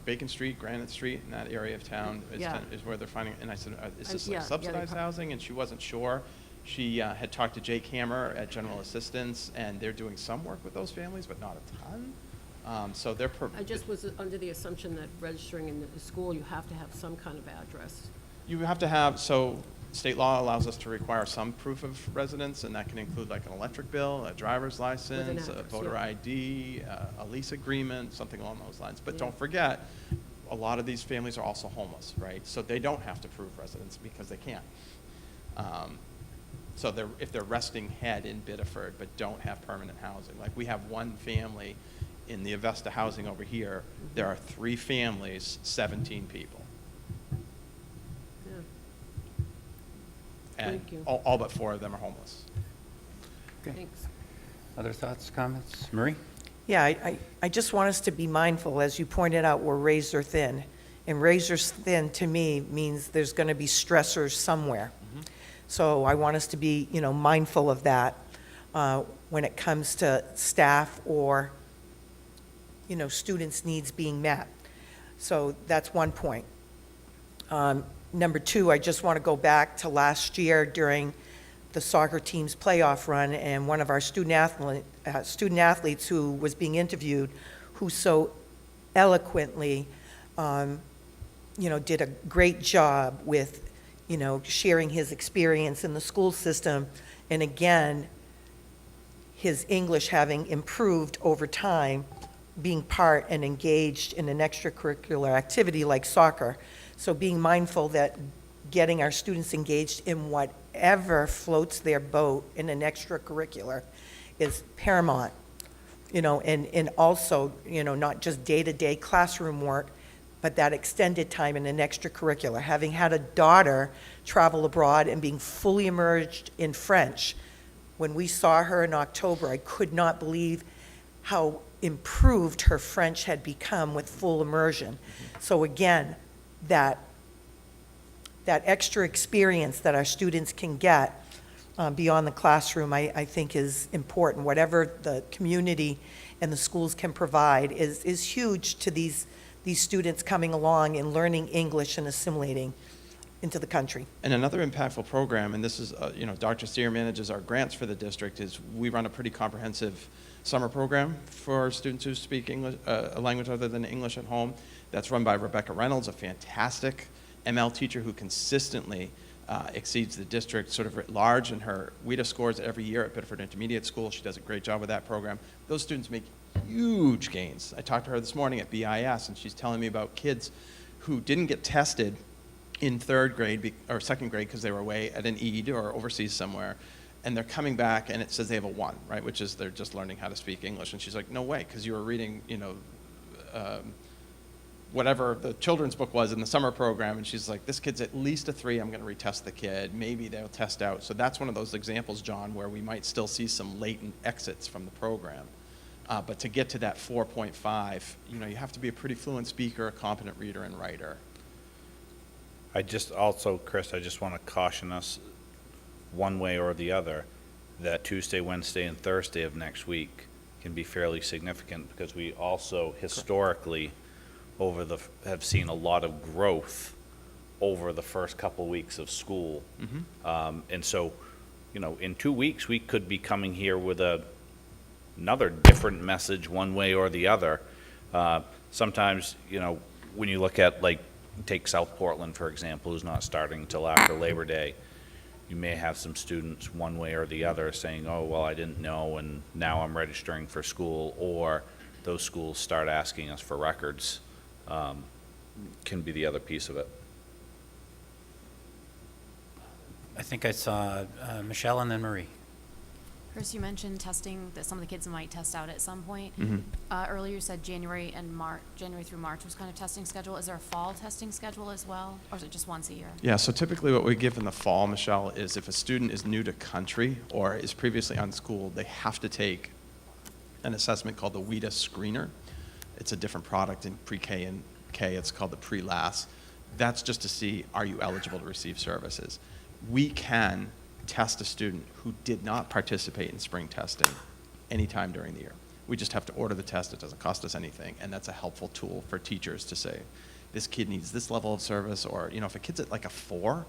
Bacon Street, Granite Street, in that area of town is, Yeah. is where they're finding, and I said, is this yeah, like yeah, subsidized they- housing? And she wasn't sure. She had talked to Jake Hammer at General Assistance, and they're doing some work with those families, but not a ton. So they're. I just was under the assumption that registering in the school, you have to have some kind of address. You have to have, so state law allows us to require some proof of residence, and that can include like an electric bill, a driver's license, a address, voter yeah. ID, a lease agreement, something along those lines. But Yeah. don't forget, a lot of these families are also homeless, right? So they don't have to prove residence because they can't. So if they're resting head in Biddeford but don't have permanent housing, like we have one family in the Avesta housing over here, there are 3 families, 17 people. Yeah. And Thank you. all but 4 of them are homeless. Okay. Thanks. Other thoughts, comments? Marie? Yeah, I just want us to be mindful, as you pointed out, we're razor thin. And razor thin, to me, means there's going to be stressors somewhere. So I want us to be, mindful of that when it comes to staff or, students' needs being met. So that's one point. Number 2, I just want to go back to last year during the soccer team's playoff run, and one of our student athletes who was being interviewed, who so eloquently, did a great job with, sharing his experience in the school system, and again, his English having improved over time, being part and engaged in an extracurricular activity like soccer. So being mindful that getting our students engaged in whatever floats their boat in an extracurricular is paramount, and also, not just day-to-day classroom work, but that extended time in an extracurricular. Having had a daughter travel abroad and being fully immersed in French, when we saw her in October, I could not believe how improved her French had become with full immersion. So again, that extra experience that our students can get beyond the classroom, I think is important. Whatever the community and the schools can provide is huge to these students coming along and learning English and assimilating into the country. And another impactful program, and this is, Dr. Steer manages our grants for the district, is we run a pretty comprehensive summer program for students who speak English, a language other than English at home. That's run by Rebecca Reynolds, a fantastic ML teacher who consistently exceeds the district sort of writ large, and her WIDA scores every year at Biddeford Intermediate School. She does a great job with that program. Those students make huge gains. I talked to her this morning at BIS, and she's telling me about kids who didn't get tested in third grade or second grade because they were away at an EID or overseas somewhere, and they're coming back and it says they have a 1, right, which is they're just learning how to speak English. And she's like, no way, because you were reading, whatever the children's book was in the summer program, and she's like, this kid's at least a 3, I'm going to retest the kid, maybe they'll test out. So that's one of those examples, John, where we might still see some latent exits from the program. But to get to that 4.5, you have to be a pretty fluent speaker, a competent reader and writer. I just also, Chris, I just want to caution us one way or the other that Tuesday, Wednesday, and Thursday of next week can be fairly significant, because we also historically have seen a lot of growth over the first couple weeks of school. And so, in 2 weeks, we could be coming here with another different message one way or the other. Sometimes, when you look at, take South Portland, for example, who's not starting until after Labor Day, you may have some students one way or the other saying, oh, well, I didn't know, and now I'm registering for school, or those schools start asking us for records. Can be the other piece of it. I think I saw Michelle and then Marie. Chris, you mentioned testing, that some of the kids might test out at some point. Mm-hmm. Earlier you said January through March was kind of testing schedule. Is there a fall testing schedule as well, or is it just once a year? Yeah, so typically what we give in the fall, Michelle, is if a student is new to country or is previously unschooled, they have to take an assessment called the WIDA Screener. It's a different product in pre-K and K. It's called the pre-LAS. That's just to see, are you eligible to receive services? We can test a student who did not participate in spring testing anytime during the year. We just have to order the test. It doesn't cost us anything, and that's a helpful tool for teachers to say, this kid needs this level of service, or if a kid's at like a 4,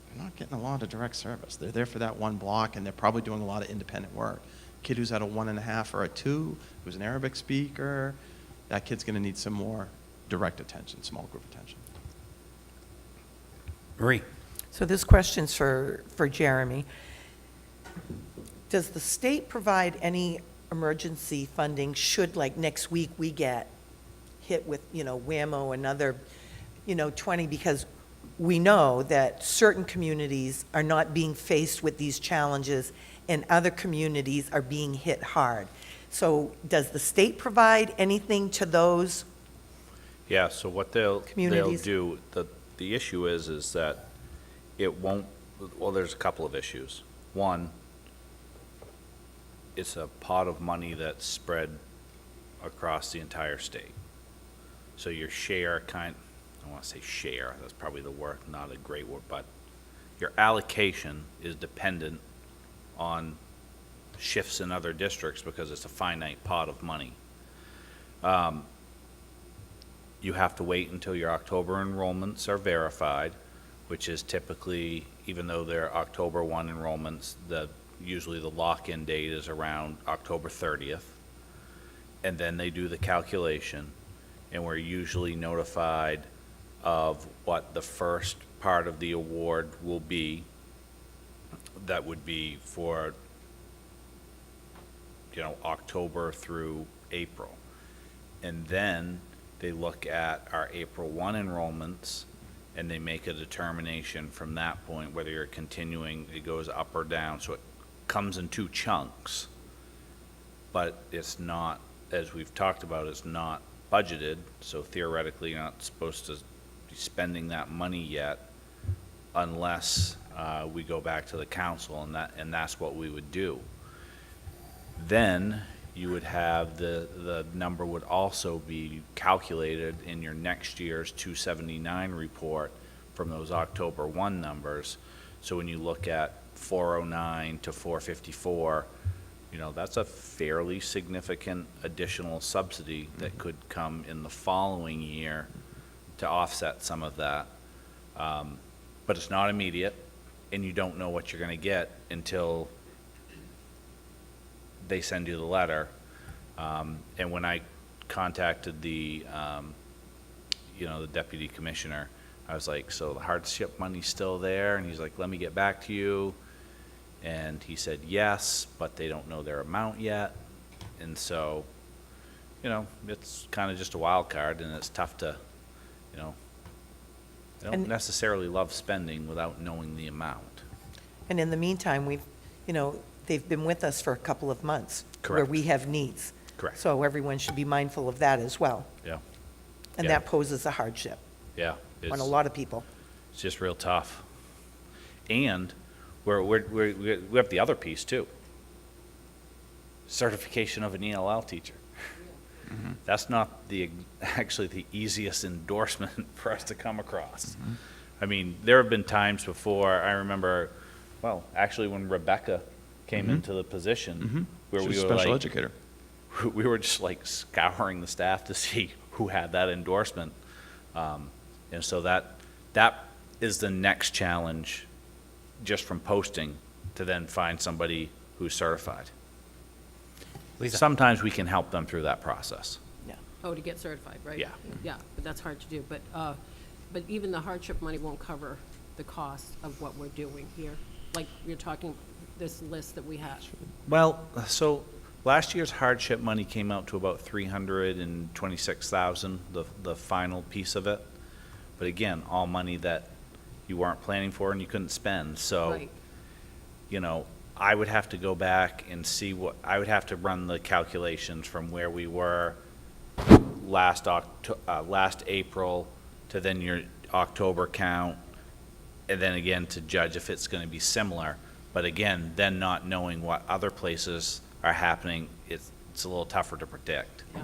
they're not getting a lot of direct service. They're there for that one block, and they're probably doing a lot of independent work. Kid who's at a 1.5 or a 2, who's an Arabic speaker, that kid's going to need some more direct attention, small group attention. Marie. So this question's for Jeremy. Does the state provide any emergency funding should, like, next week we get hit with, whammo, another, 20, because we know that certain communities are not being faced with these challenges and other communities are being hit hard. So does the state provide anything to those? Yeah, so what they'll Communities. do, the issue is that it won't, well, there's a couple of issues. One, it's a pot of money that's spread across the entire state. So your share I want to say share, that's probably the word, not a great word, but your allocation is dependent on shifts in other districts because it's a finite pot of money. You have to wait until your October enrollments are verified, which is typically, even though they're October 1 enrollments, usually the lock-in date is around October 30th. And then they do the calculation, and we're usually notified of what the first part of the award will be. That would be for, October through April. And then they look at our April 1 enrollments, and they make a determination from that point whether you're continuing, it goes up or down. So it comes in 2 chunks, but it's not, as we've talked about, it's not budgeted, so theoretically you're not supposed to be spending that money yet unless we go back to the council, and that's what we would do. Then you would have the number would also be calculated in your next year's 279 report from those October 1 numbers. So when you look at 409 to 454, that's a fairly significant additional subsidy that could come in the following year to offset some of that. But it's not immediate, and you don't know what you're going to get until they send you the letter. And when I contacted the deputy commissioner, I was like, so the hardship money's still there? And he's like, let me get back to you. And he said, yes, but they don't know their amount yet. And so, you know, it's kind of just a wild card, and it's tough to, you know, I don't And- necessarily love spending without knowing the amount. And in the meantime, they've been with us for a couple of months. Where Correct. we have needs. Correct. So everyone should be mindful of that as well. Yeah, And Yeah. that poses a hardship yeah. on a It's, lot of people. it's just real tough. And we have the other piece too. Certification of an ELL teacher. That's not actually the easiest endorsement for us to come across. I mean, there have been times before, I remember, well, actually when Rebecca came into the position, where She we was a were special like, educator. we were just like scouring the staff to see who had that endorsement. And so that is the next challenge, just from posting, to then find somebody who's certified. Lisa? Sometimes we can help them through that process. Oh, to get certified, right? Yeah. Yeah, but that's hard to do. But even the hardship money won't cover the cost of what we're doing here. Like, you're talking, this list that we have. Well, so last year's hardship money came out to about 326,000, the final piece of it. But again, all money that you weren't planning for and you couldn't spend. So, Right. you know, I would have to go back and see I would have to run the calculations from where we were last April to then your October count, and then again to judge if it's going to be similar. But again, then not knowing what other places are happening, it's a little tougher to predict. Yeah,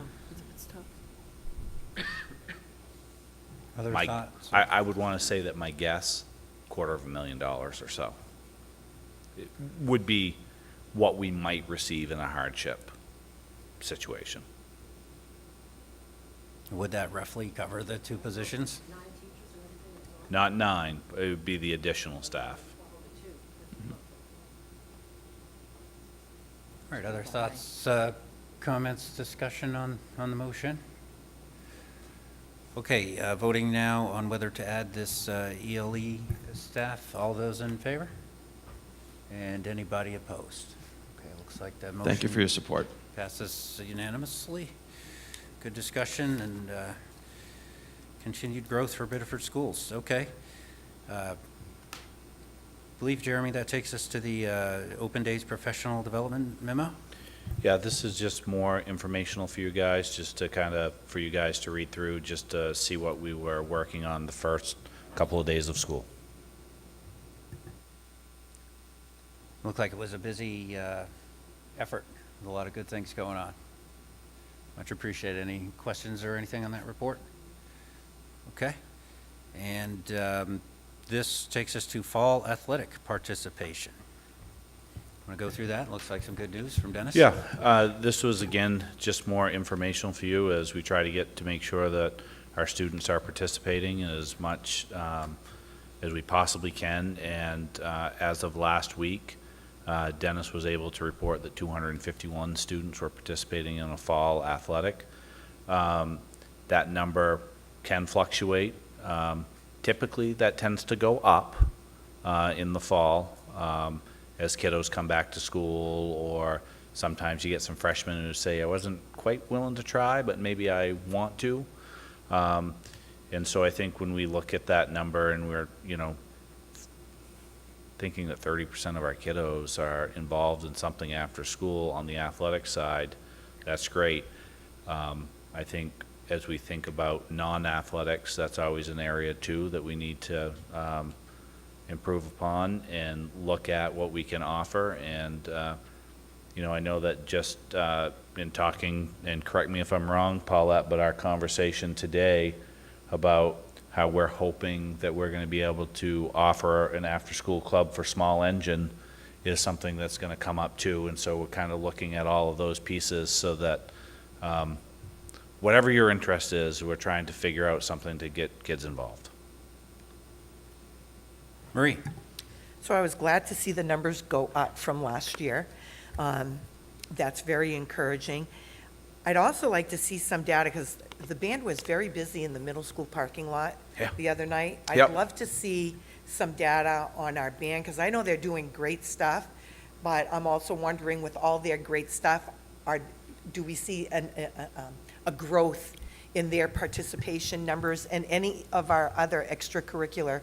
it's tough. Other My- thoughts? I would want to say that my guess, $250,000 or so, it would be what we might receive in a hardship situation. Would that roughly cover the two positions? Not 9, it would be the additional staff. All right, other thoughts, comments, discussion on the motion? Okay, voting now on whether to add this ELE staff. All those in favor? And anybody opposed? Okay, looks like that motion. Thank you for your support. Passes unanimously. Good discussion and continued growth for Biddeford schools. Okay. Believe, Jeremy, that takes us to the Open Days Professional Development Memo? Yeah, this is just more informational for you guys, just to kind of, for you guys to read through, just to see what we were working on the first couple of days of school. Looked like it was a busy effort, with a lot of good things going on. Much appreciated. Any questions or anything on that report? Okay. And this takes us to fall athletic participation. Want to go through that? Looks like some good news from Dennis. Yeah, this was, again, just more informational for you as we try to get to make sure that our students are participating as much as we possibly can. And as of last week, Dennis was able to report that 251 students were participating in a fall athletic. That number can fluctuate. Typically, that tends to go up in the fall as kiddos come back to school, or sometimes you get some freshmen who say, I wasn't quite willing to try, but maybe I want to. And so I think when we look at that number and we're, thinking that 30% of our kiddos are involved in something after school on the athletic side, that's great. I think as we think about non-athletics, that's always an area too that we need to improve upon and look at what we can offer. And, I know that just in talking, and correct me if I'm wrong, Paulette, but our conversation today about how we're hoping that we're going to be able to offer an after-school club for small engine is something that's going to come up too. And so we're kind of looking at all of those pieces so that whatever your interest is, we're trying to figure out something to get kids involved. Marie? So I was glad to see the numbers go up from last year. That's very encouraging. I'd also like to see some data, because the band was very busy in the middle school parking lot Yeah. the other night. Yep. I'd love to see some data on our band, because I know they're doing great stuff, but I'm also wondering, with all their great stuff, do we see a growth in their participation numbers and any of our other extracurricular?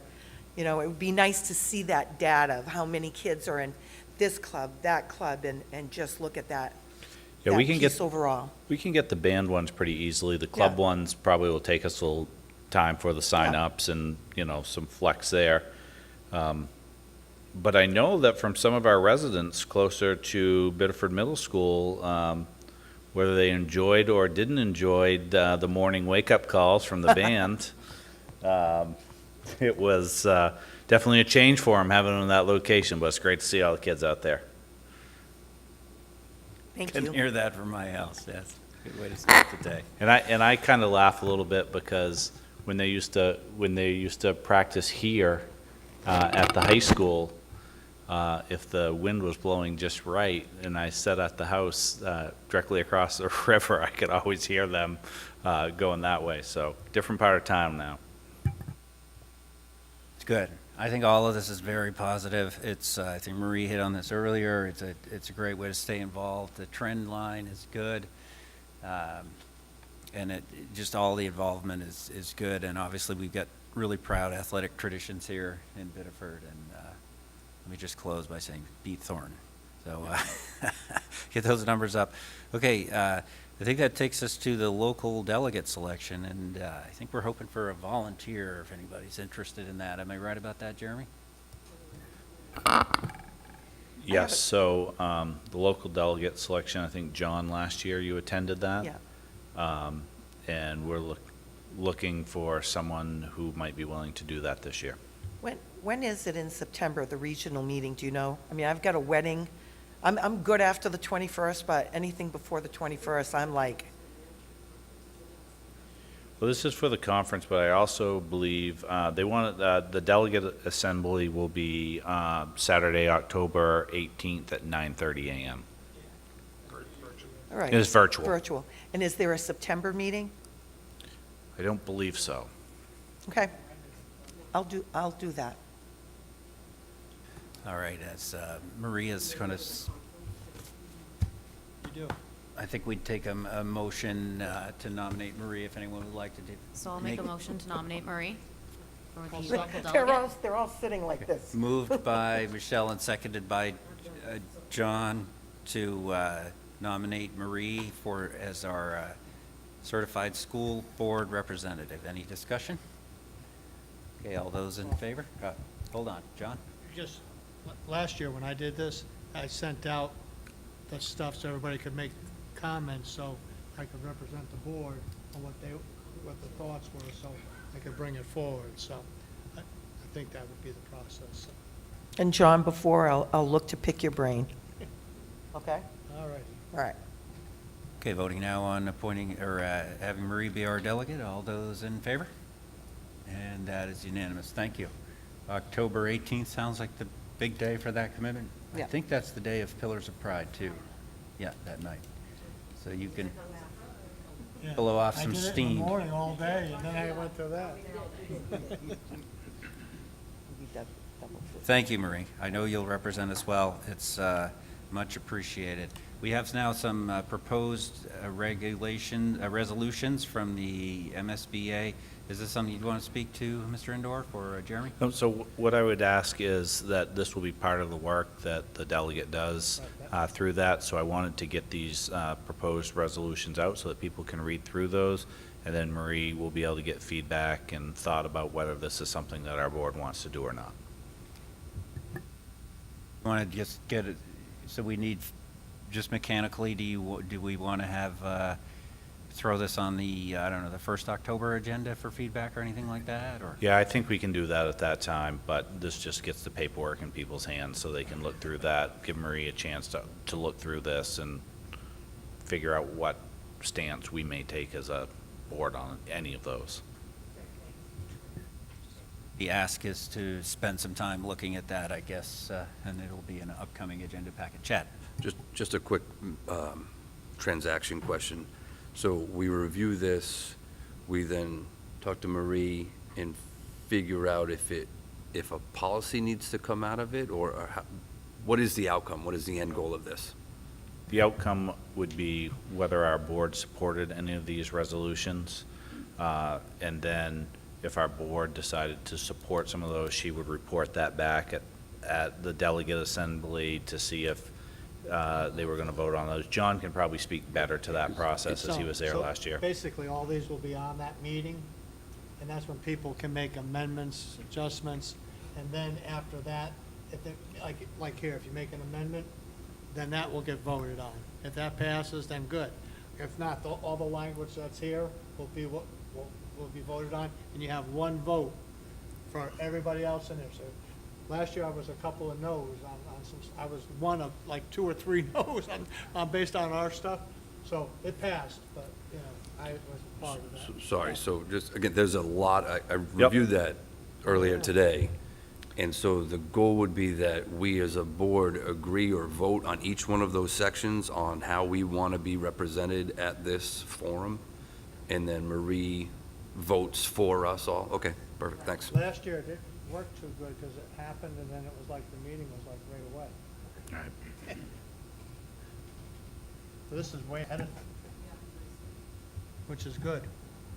You know, it would be nice to see that data of how many kids are in this club, that club, and just look at that. Yeah, that we can get- piece overall. We can get the band ones pretty easily. The club Yeah. ones probably will take us a little time for the sign-ups and, some flex there. But I know that from some of our residents closer to Biddeford Middle School, whether they enjoyed or didn't enjoy the morning wake-up calls from the band, it was definitely a change for them having them in that location, but it's great to see all the kids out there. Thank Couldn't you. hear that from my house, yes. Good way to start the day. And I kind of laugh a little bit because when they used to practice here at the high school, if the wind was blowing just right, and I sat at the house directly across the river, I could always hear them going that way. So different part of town now. It's good. I think all of this is very positive. I think Marie hit on this earlier. It's a great way to stay involved. The trend line is good. And just all the involvement is good. And obviously, we've got really proud athletic traditions here in Biddeford. And let me just close by saying, beat Thornton. So get those numbers up. Okay, I think that takes us to the local delegate selection, and I think we're hoping for a volunteer if anybody's interested in that. Am I right about that, Jeremy? Yes, so the local delegate selection, I think, John, last year you attended that. Yeah. And we're looking for someone who might be willing to do that this year. When is it in September, the regional meeting, do you know? I mean, I've got a wedding. I'm good after the 21st, but anything before the 21st, I'm like, Well, this is for the conference, but I also believe they want the delegate assembly will be Saturday, October 18th at 9:30 a.m. all right. It's virtual. Virtual. And is there a September meeting? I don't believe so. Okay. I'll do that. All right, as Maria's going to, You do. I think we'd take a motion to nominate Marie if anyone would like to do. So I'll make a motion to nominate Marie for the I'll local second. delegate. They're all sitting like this. Moved by Michelle and seconded by John to nominate Marie as our certified school board representative. Any discussion? Okay, all those in favor? Hold on, John? Just, last year when I did this, I sent out the stuff so everybody could make comments, so I could represent the board on what the thoughts were, so I could bring it forward, so I think that would be the process. So. And John, before, I'll look to pick your brain. Okay? All right. All right. Okay, voting now on appointing, or having Marie be our delegate. All those in favor? And that is unanimous. Thank you. October 18th sounds like the big day for that commitment. I Yeah. think that's the day of Pillars of Pride, too. Yeah, that night. So you can blow off some I did it in steam. the morning all day, and then I went to that. Thank you, Marie. I know you'll represent us well. It's much appreciated. We have now some proposed resolutions from the MSBA. Is this something you'd want to speak to, Mr. Endorf or Jeremy? So what I would ask is that this will be part of the work that the delegate does through that. So I wanted to get these proposed resolutions out so that people can read through those. And then Marie will be able to get feedback and thought about whether this is something that our board wants to do or not. Want to just get it, so we need, just mechanically, do we want to have, throw this on the, I don't know, the first October agenda for feedback or anything like that, or? Yeah, I think we can do that at that time, but this just gets the paperwork in people's hands so they can look through that, give Marie a chance to look through this and figure out what stance we may take as a board on any of those. The ask is to spend some time looking at that, I guess, and it'll be an upcoming agenda packet. Chad? Just a quick transaction question. So we review this, we then talk to Marie and figure out if a policy needs to come out of it, or how, what is the outcome? What is the end goal of this? The outcome would be whether our board supported any of these resolutions. And then if our board decided to support some of those, she would report that back at the delegate assembly to see if they were going to vote on those. John can probably speak better to that process as he was there So last year. basically, all these will be on that meeting, and that's when people can make amendments, adjustments, and then after that, if they, like here, if you make an amendment, then that will get voted on. If that passes, then good. If not, all the language that's here will be what will be voted on, and you have one vote for everybody else in there. So last year, I was a couple of no's on some, I was one of like 2 or 3 no's on based on our stuff. So it passed, but, you know, I was part of that. Sorry, so just, again, there's a lot, I reviewed that earlier today. And so the goal would be that we as a board agree or vote on each one of those sections on how we want to be represented at this forum. And then Marie votes for us all. Okay, perfect, thanks. Last year, it didn't work too good because it happened and then it was like the meeting was like right away. All right. So this is way ahead of time, which is good.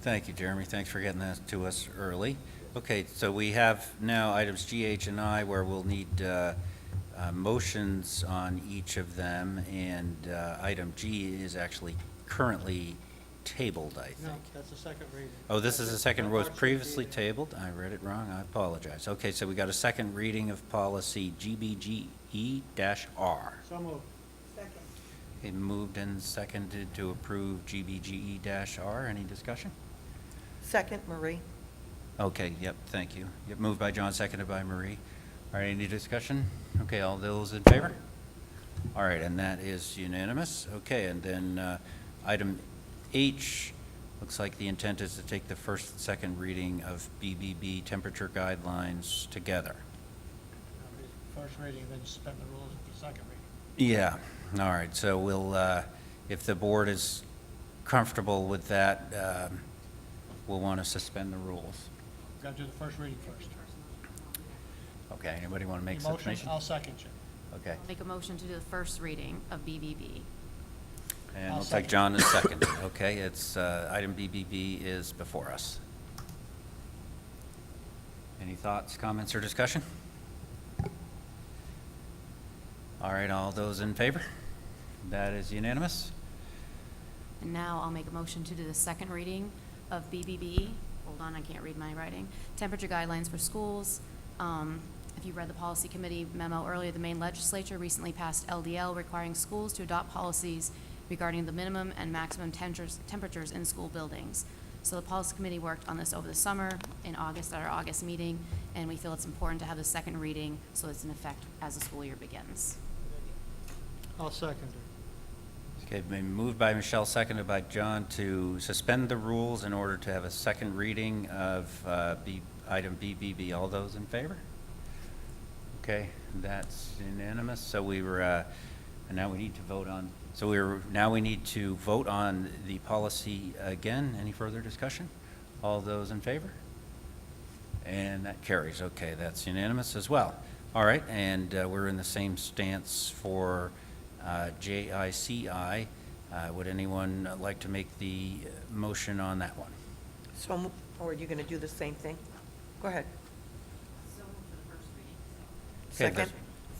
Thank you, Jeremy. Thanks for getting that to us early. Okay, so we have now items G, H, and I where we'll need motions on each of them, and item G is actually currently tabled, I think. No, that's the second reading. Oh, this is the second, That was part should previously be- tabled? I read it wrong, I apologize. Okay, so we got a second reading of policy GBGE-R. So moved. Okay, moved and seconded to approve GBGE-R. Any discussion? Second, Marie. Okay, yep, thank you. Yep, moved by John, seconded by Marie. All right, any discussion? Okay, all those in favor? All right, and that is unanimous. Okay, and then item H, looks like the intent is to take the first and second reading of BBB temperature guidelines together. First reading, then suspend the rules at the second reading. Yeah, all right, so we'll, if the board is comfortable with that, we'll want to suspend the rules. Got to do the first reading first. Okay, anybody want to make Any such motion? motion? I'll second you. Okay, Make a motion to do the first reading of BBB. and I'll looks second. like John is second. Okay, it's, item BBB is before us. Any thoughts, comments, or discussion? All right, all those in favor? That is unanimous. And now I'll make a motion to do the second reading of BBB. Hold on, I can't read my writing. Temperature guidelines for schools. If you read the policy committee memo earlier, the Maine legislature recently passed LDL requiring schools to adopt policies regarding the minimum and maximum temperatures in school buildings. So the policy committee worked on this over the summer in August at our August meeting, and we feel it's important to have the second reading so it's in effect as the school year begins. I'll second it. Okay, been moved by Michelle, seconded by John to suspend the rules in order to have a second reading of item BBB. All those in favor? Okay, that's unanimous. So we were, and now we need to vote on, now we need to vote on the policy again. Any further discussion? All those in favor? And that carries. Okay, that's unanimous as well. All right, and we're in the same stance for JICI. Would anyone like to make the motion on that one? So, or are you going to do the same thing? Go ahead. Okay, the Second.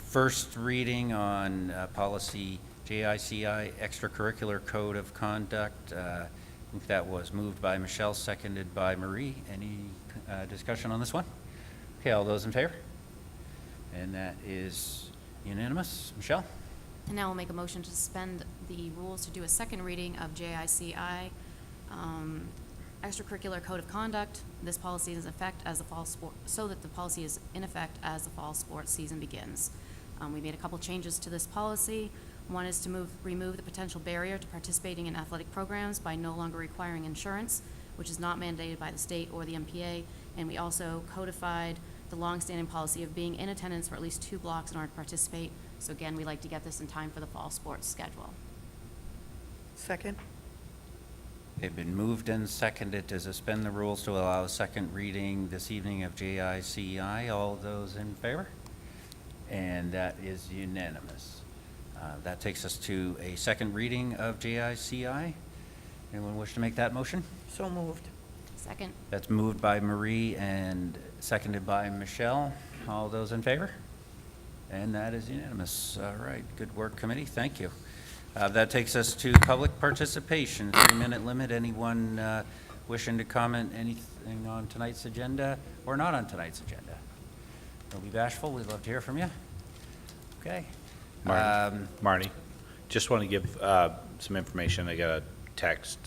first reading on policy JICI, extracurricular code of conduct. I think that was moved by Michelle, seconded by Marie. Any discussion on this one? Okay, all those in favor? And that is unanimous. Michelle? And now we'll make a motion to suspend the rules to do a second reading of JICI, extracurricular code of conduct. This policy is in effect as the fall sport, so that the policy is in effect as the fall sports season begins. We made a couple changes to this policy. One is to remove the potential barrier to participating in athletic programs by no longer requiring insurance, which is not mandated by the state or the MPA. And we also codified the longstanding policy of being in attendance for at least 2 blocks in order to participate. So again, we like to get this in time for the fall sports schedule. Second? They've been moved and seconded to suspend the rules to allow a second reading this evening of JICI. All those in favor? And that is unanimous. That takes us to a second reading of JICI. Anyone wish to make that motion? So moved. Second. That's moved by Marie and seconded by Michelle. All those in favor? And that is unanimous. All right, good work, committee. Thank you. That takes us to public participation, 3-minute limit. Anyone wishing to comment anything on tonight's agenda or not on tonight's agenda? Don't be bashful. We'd love to hear from you. Okay. Marty, just want to give some information. I got a text,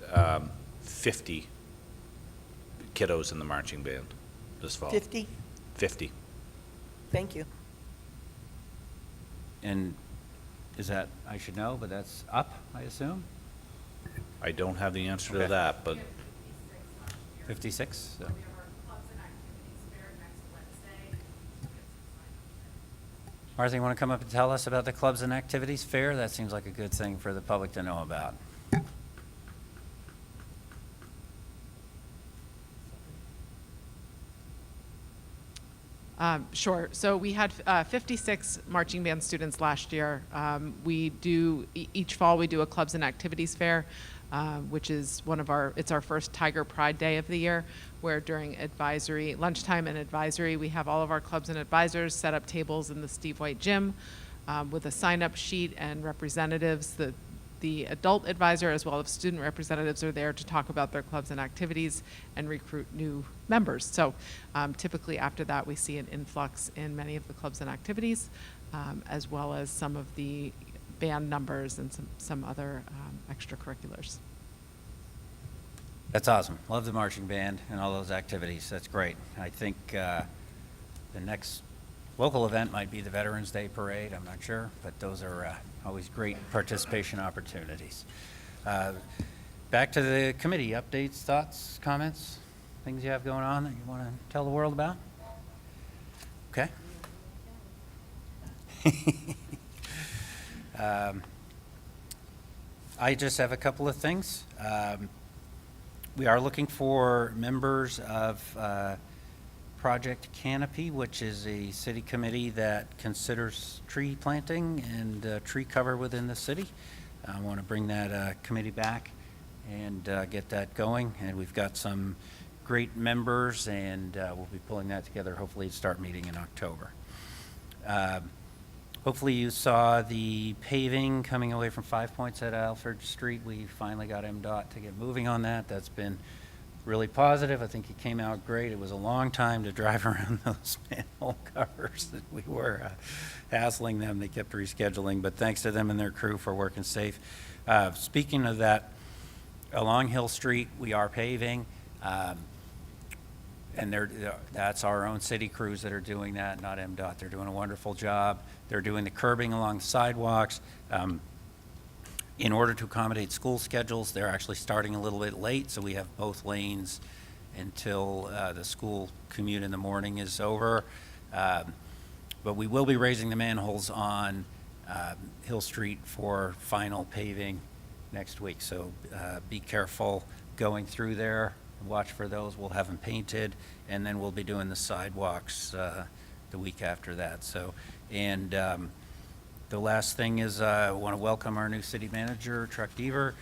50 kiddos in the marching band this fall. 50? 50. Thank you. And is that, I should know, but that's up, I assume? I don't have the answer to Okay. that, but 56? So. Martha, you want to come up and tell us about the Clubs and Activities Fair? That seems like a good thing for the public to know about. Sure. So we had 56 marching band students last year. We do, each fall, we do a Clubs and Activities Fair, which is it's our first Tiger Pride Day of the year, where during advisory, lunchtime and advisory, we have all of our clubs and advisors set up tables in the Steve White Gym with a sign-up sheet and representatives. The adult advisor as well as student representatives are there to talk about their clubs and activities and recruit new members. So typically after that, we see an influx in many of the clubs and activities, as well as some of the band numbers and some other extracurriculars. That's awesome. Love the marching band and all those activities. That's great. I think the next local event might be the Veterans Day Parade. I'm not sure, but those are always great participation opportunities. Back to the committee. Updates, thoughts, comments, things you have going on that you want to tell the world about? Okay. I just have a couple of things. We are looking for members of Project Canopy, which is a city committee that considers tree planting and tree cover within the city. I want to bring that committee back and get that going. And we've got some great members, and we'll be pulling that together, hopefully to start meeting in October. Hopefully you saw the paving coming away from 5 Points at Alfred Street. We finally got MDOT to get moving on that. That's been really positive. I think it came out great. It was a long time to drive around those manhole covers that we were hassling them. They kept rescheduling, but thanks to them and their crew for working safe. Speaking of that, along Hill Street, we are paving. And that's our own city crews that are doing that, not MDOT. They're doing a wonderful job. They're doing the curbing along the sidewalks. In order to accommodate school schedules, they're actually starting a little bit late, so we have both lanes until the school commute in the morning is over. But we will be raising the manholes on Hill Street for final paving next week. So be careful going through there. Watch for those. We'll have them painted, and then we'll be doing the sidewalks the week after that. So, and the last thing is I want to welcome our new city manager, Truck Deaver.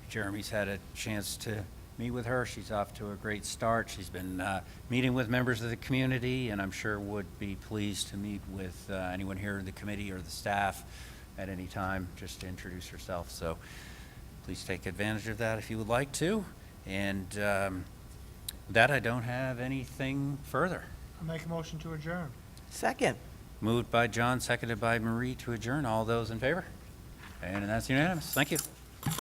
Jeremy's had a chance to meet with her. She's off to a great start. She's been meeting with members of the community, and I'm sure would be pleased to meet with anyone here in the committee or the staff at any time, just to introduce herself. So please take advantage of that if you would like to. And that I don't have anything further. I make a motion to adjourn. Second. Moved by John, seconded by Marie to adjourn. All those in favor? And that's unanimous. Thank you.